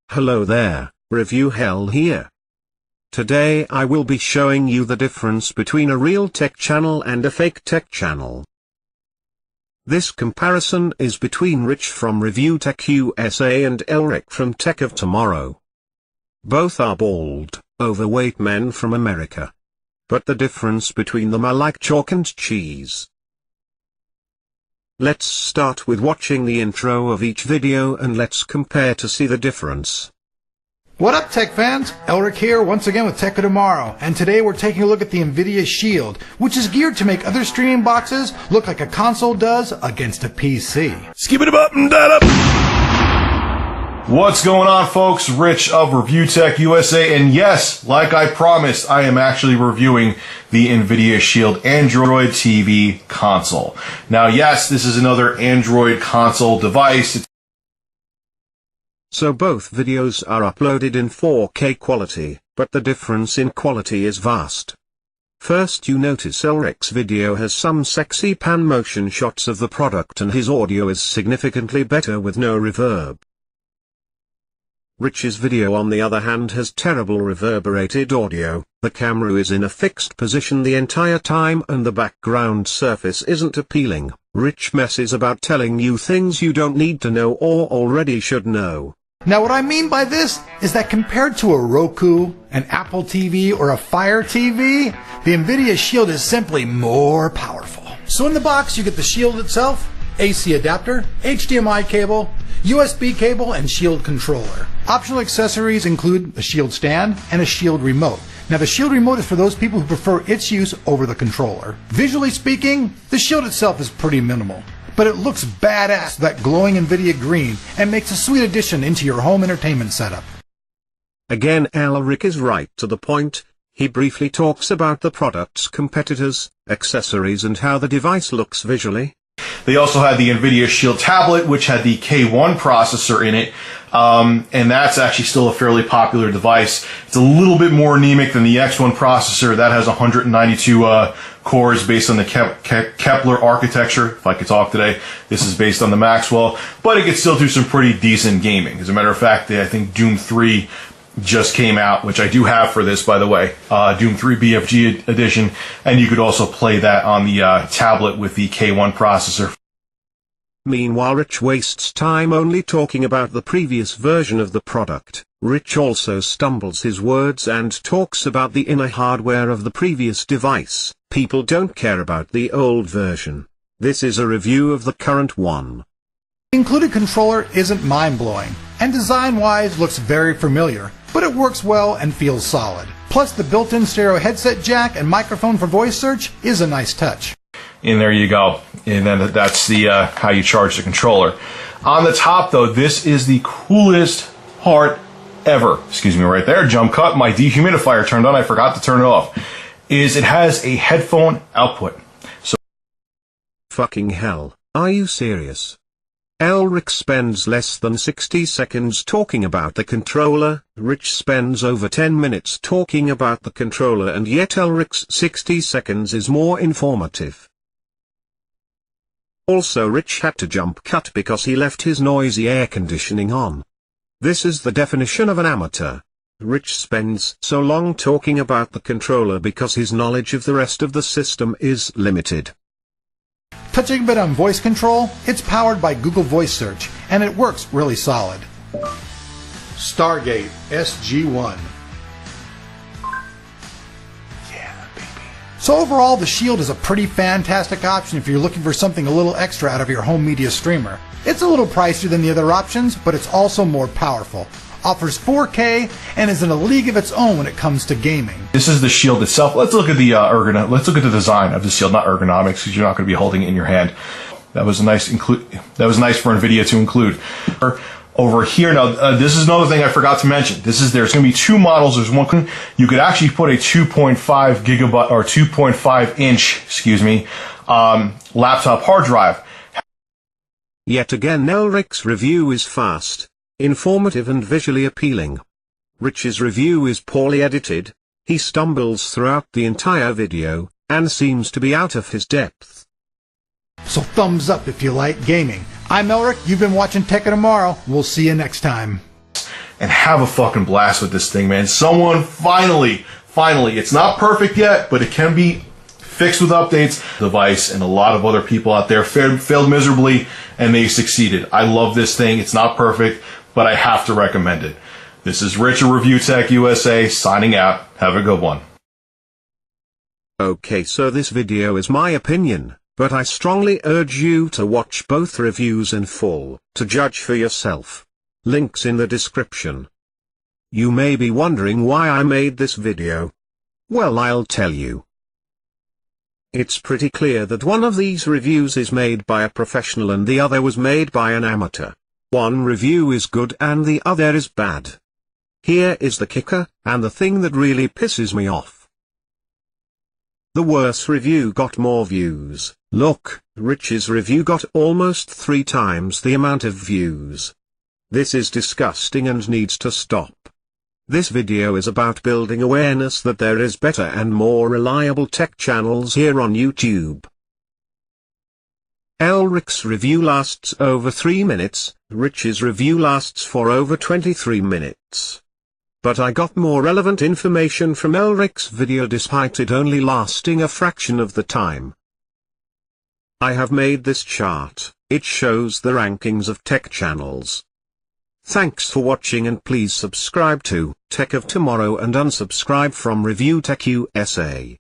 Hello there, Review Hell here. Today I will be showing you the difference between a real tech channel and a fake tech channel. This comparison is between Rich from ReviewTechUSA and Elric from Tech of Tomorrow. Both are bald, overweight men from America. But the difference between them are like chalk and cheese. Let's start with watching the intro of each video and let's compare to see the difference. What up, tech fans? Elric here once again with Tech of Tomorrow, and today we're taking a look at the NVIDIA Shield, which is geared to make other streaming boxes look like a console does against a PC. Skip it up and that up! What's going on, folks? Rich of ReviewTechUSA, and yes, like I promised, I am actually reviewing the NVIDIA Shield Android TV console. Now, yes, this is another Android console device. So both videos are uploaded in 4K quality, but the difference in quality is vast. First, you notice Elric's video has some sexy pan motion shots of the product and his audio is significantly better with no reverb. Rich's video on the other hand has terrible reverberated audio, the camera is in a fixed position the entire time and the background surface isn't appealing. Rich messes about telling you things you don't need to know or already should know. Now what I mean by this is that compared to a Roku, an Apple TV, or a Fire TV, the NVIDIA Shield is simply more powerful. So in the box you get the Shield itself, AC adapter, HDMI cable, USB cable, and Shield controller. Optional accessories include a Shield stand and a Shield remote. Now the Shield remote is for those people who prefer its use over the controller. Visually speaking, the Shield itself is pretty minimal, but it looks badass with that glowing NVIDIA green and makes a sweet addition into your home entertainment setup. Again, Elric is right to the point. He briefly talks about the product's competitors, accessories, and how the device looks visually. They also had the NVIDIA Shield tablet, which had the K1 processor in it, and that's actually still a fairly popular device. It's a little bit more anemic than the X1 processor. That has 192 cores based on the Kepler architecture, if I could talk today. This is based on the Maxwell, but it could still do some pretty decent gaming. As a matter of fact, I think Doom 3 just came out, which I do have for this, by the way, Doom 3 BFG edition, and you could also play that on the tablet with the K1 processor. Meanwhile, Rich wastes time only talking about the previous version of the product. Rich also stumbles his words and talks about the inner hardware of the previous device. People don't care about the old version. This is a review of the current one. The included controller isn't mind-blowing, and design-wise looks very familiar, but it works well and feels solid. Plus the built-in stereo headset jack and microphone for voice search is a nice touch. And there you go. And then that's the how you charge the controller. On the top, though, this is the coolest part ever. Excuse me right there. Jump cut. My dehumidifier turned on. I forgot to turn it off. It has a headphone output. So fucking hell. Are you serious? Elric spends less than 60 seconds talking about the controller, Rich spends over 10 minutes talking about the controller, and yet Elric's 60 seconds is more informative. Also, Rich had to jump cut because he left his noisy air conditioning on. This is the definition of an amateur. Rich spends so long talking about the controller because his knowledge of the rest of the system is limited. Touching a bit on voice control, it's powered by Google Voice Search, and it works really solid. Stargate SG-1. Yeah, baby. So overall, the Shield is a pretty fantastic option if you're looking for something a little extra out of your home media streamer. It's a little pricier than the other options, but it's also more powerful. Offers 4K and is in a league of its own when it comes to gaming. This is the Shield itself. Let's look at the let's look at the design of the Shield, not ergonomics, because you're not going to be holding it in your hand. That was nice. That was nice for NVIDIA to include. Over here now, this is another thing I forgot to mention. There's going to be two models. There's one you could actually put a 2.5 gigabyte or 2.5 inch, excuse me, laptop hard drive. Yet again, Elric's review is fast, informative and visually appealing. Rich's review is poorly edited, he stumbles throughout the entire video, and seems to be out of his depth. So thumbs up if you like gaming. I'm Elric, you've been watching Tech of Tomorrow, we'll see you next time. and have a fucking blast with this thing, man. Someone finally, it's not perfect yet, but it can be fixed with updates. Device and a lot of other people out there failed miserably, and they succeeded. I love this thing. It's not perfect, but I have to recommend it. This is Rich of ReviewTechUSA signing out. Have a good one. Okay, so this video is my opinion, but I strongly urge you to watch both reviews in full, to judge for yourself. Links in the description. You may be wondering why I made this video. Well, I'll tell you. It's pretty clear that one of these reviews is made by a professional and the other was made by an amateur. One review is good and the other is bad. Here is the kicker, and the thing that really pisses me off. The worse review got more views. Look, Rich's review got almost 3 times the amount of views. This is disgusting and needs to stop. This video is about building awareness that there is better and more reliable tech channels here on YouTube. Elric's review lasts over 3 minutes, Rich's review lasts for over 23 minutes. But I got more relevant information from Elric's video despite it only lasting a fraction of the time. I have made this chart. It shows the rankings of tech channels. Thanks for watching and please subscribe to Tech of Tomorrow and unsubscribe from ReviewTechUSA.